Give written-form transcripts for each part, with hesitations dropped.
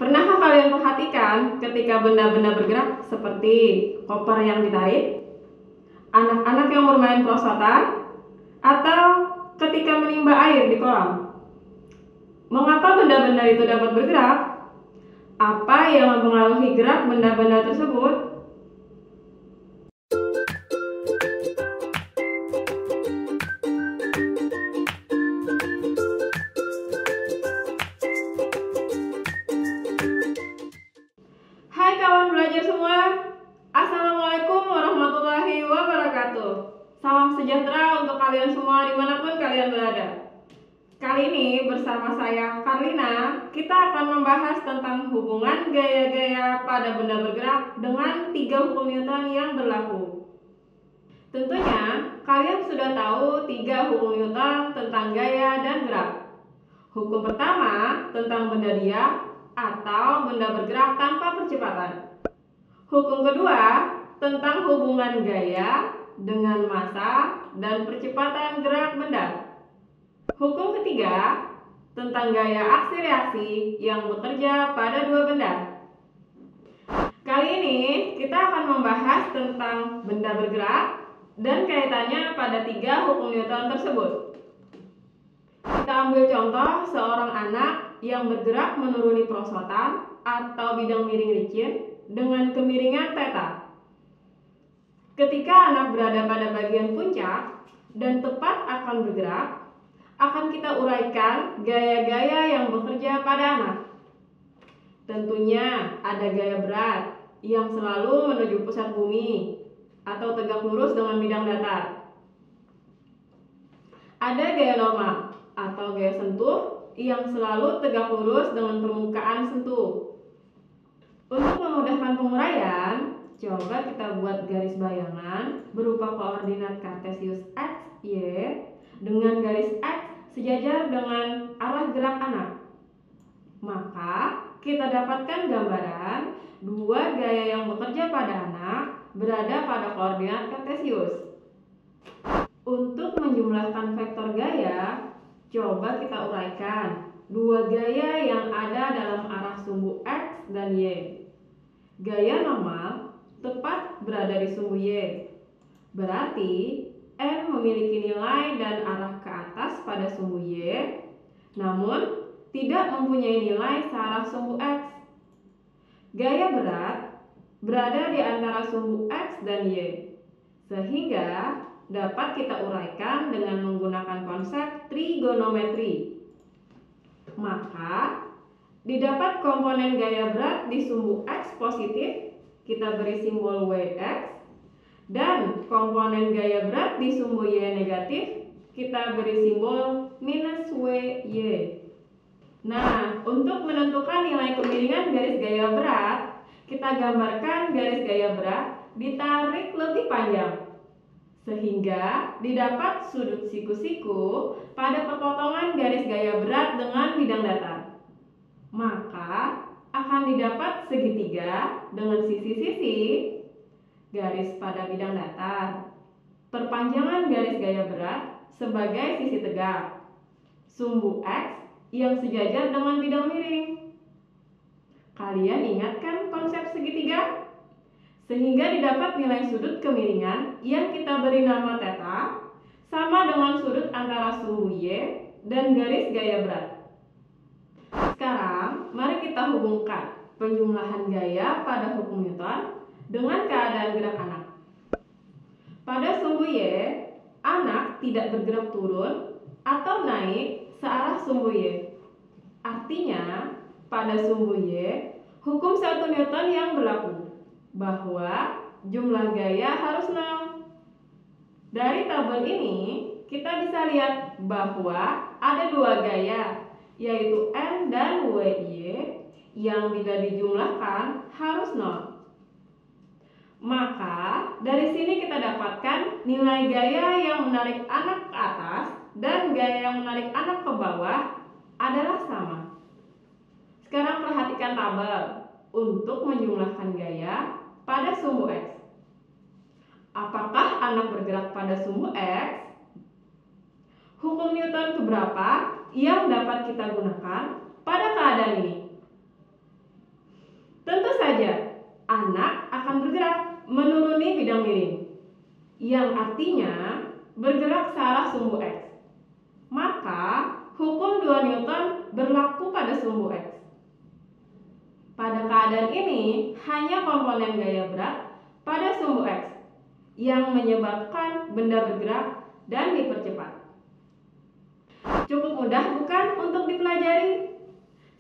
Pernahkah kalian perhatikan ketika benda-benda bergerak seperti koper yang ditarik, anak-anak yang bermain perosotan, atau ketika menimba air di kolam? Mengapa benda-benda itu dapat bergerak? Apa yang mempengaruhi gerak benda-benda tersebut? Hai kawan belajar semua, Assalamualaikum warahmatullahi wabarakatuh. Salam sejahtera untuk kalian semua dimanapun kalian berada. Kali ini bersama saya Karlina, kita akan membahas tentang hubungan gaya-gaya pada benda bergerak dengan 3 hukum Newton yang berlaku. Tentunya kalian sudah tahu 3 hukum Newton tentang gaya dan gerak. Hukum pertama tentang benda diam atau benda bergerak tanpa percepatan. Hukum kedua tentang hubungan gaya dengan massa dan percepatan gerak benda. Hukum ketiga tentang gaya aksi reaksi yang bekerja pada 2 benda. Kali ini kita akan membahas tentang benda bergerak dan kaitannya pada 3 hukum Newton tersebut. Kita ambil contoh seorang anak yang bergerak menuruni perosotan atau bidang miring licin dengan kemiringan theta. Ketika anak berada pada bagian puncak dan tepat akan bergerak, akan kita uraikan gaya-gaya yang bekerja pada anak. Tentunya ada gaya berat yang selalu menuju pusat bumi atau tegak lurus dengan bidang datar. Ada gaya normal atau gaya sentuh yang selalu tegak lurus dengan permukaan sentuh. Untuk memudahkan penguraian, coba kita buat garis bayangan berupa koordinat kartesius x, y dengan garis x sejajar dengan arah gerak anak. Maka kita dapatkan gambaran 2 gaya yang bekerja pada anak berada pada koordinat kartesius. Untuk menjumlahkan vektor gaya, coba kita uraikan 2 gaya yang ada dalam arah sumbu x dan y. Gaya normal tepat berada di sumbu y. Berarti n memiliki nilai dan arah ke atas pada sumbu y, namun tidak mempunyai nilai searah sumbu x. Gaya berat berada di antara sumbu x dan y, sehingga dapat kita uraikan dengan menggunakan konsep trigonometri. Maka didapat komponen gaya berat di sumbu x positif, kita beri simbol Wx, dan komponen gaya berat di sumbu y negatif, kita beri simbol minus Wy. Nah, untuk menentukan nilai kemiringan garis gaya berat, kita gambarkan garis gaya berat ditarik lebih panjang, sehingga didapat sudut siku-siku pada perpotongan garis gaya berat dengan bidang datar. Maka akan didapat segitiga dengan sisi-sisi garis pada bidang datar, perpanjangan garis gaya berat sebagai sisi tegak, sumbu x yang sejajar dengan bidang miring. Kalian ingatkan konsep segitiga? Sehingga didapat nilai sudut kemiringan yang kita beri nama theta sama dengan sudut antara sumbu y dan garis gaya berat. Sekarang mari kita hubungkan penjumlahan gaya pada hukum Newton dengan keadaan gerak anak. Pada sumbu y, anak tidak bergerak turun atau naik searah sumbu y. Artinya pada sumbu y, hukum 1 Newton yang berlaku, bahwa jumlah gaya harus 0. Dari tabel ini kita bisa lihat bahwa ada 2 gaya, yaitu n dan wy, yang bila dijumlahkan harus 0. Maka dari sini kita dapatkan nilai gaya yang menarik anak ke atas dan gaya yang menarik anak ke bawah adalah sama. Sekarang perhatikan tabel untuk menjumlahkan gaya pada sumbu x. Apakah anak bergerak pada sumbu x? Hukum Newton keberapa yang dapat kita gunakan pada keadaan ini? miring, yang artinya bergerak searah sumbu X. Maka hukum 2 Newton berlaku pada sumbu X. Pada keadaan ini, hanya komponen gaya berat pada sumbu X yang menyebabkan benda bergerak dan dipercepat. Cukup mudah bukan untuk dipelajari?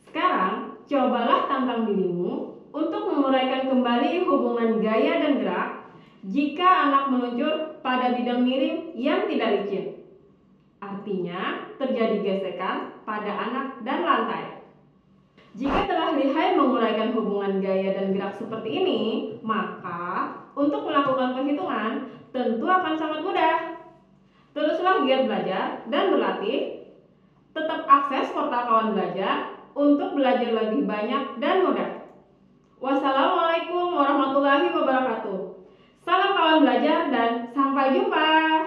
Sekarang, cobalah tantang dirimu untuk menguraikan kembali hubungan gaya dan gerak jika anak meluncur pada bidang miring yang tidak licin. Artinya, terjadi gesekan pada anak dan lantai. Jika telah lihai menguraikan hubungan gaya dan gerak seperti ini, maka untuk melakukan perhitungan tentu akan sangat mudah. Teruslah giat belajar dan berlatih. Tetap akses portal Kawan Belajar untuk belajar lebih banyak dan mudah. Wassalamualaikum warahmatullahi wabarakatuh. Salam Kawan Belajar dan sampai jumpa.